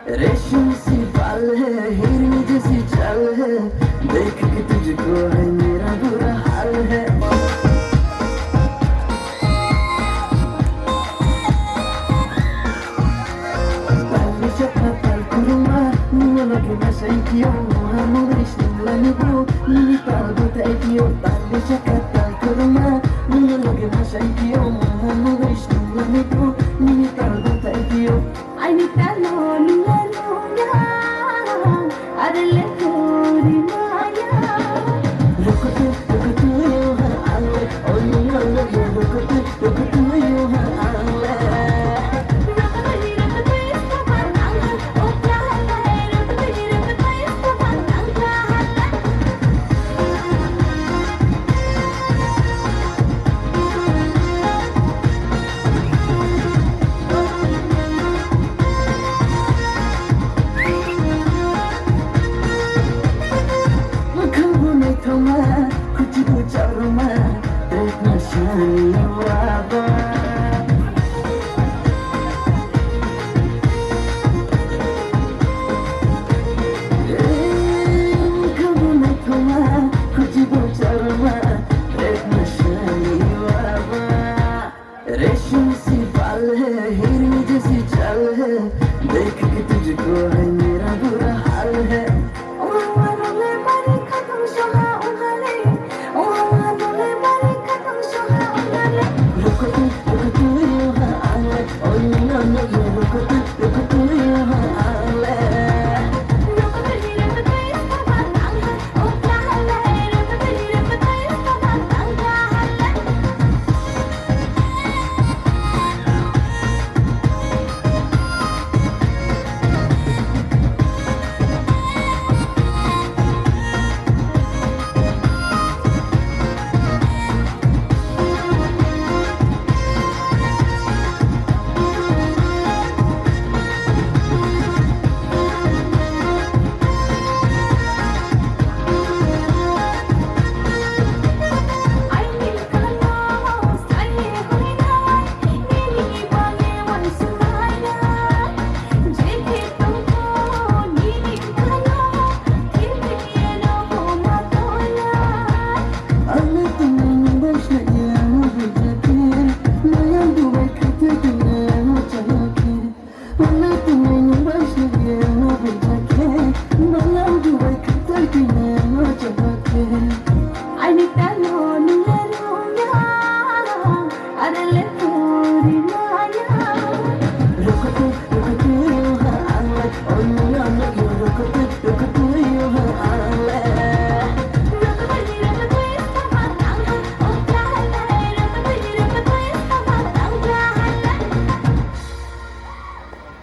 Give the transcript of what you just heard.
रेशम सी बाल है, हिरनी जैसी चाल है, देख के तुझको है मेरा बुरा हाल है। Ay, mi talón, la luna, adele tori maya. Rakatani rakata iska baranga, o kya hai rakatani rakata iska baranga. रेशम सी बाल है, हिरनी जैसी चाल है, देख के तुझको है मेरा बुरा हाल है। Ohawanole mari khatam soha ungale, ohawanole mari khatam soha ungale. रुको तू यहाँ आ, ओए ना ना ये रुको तू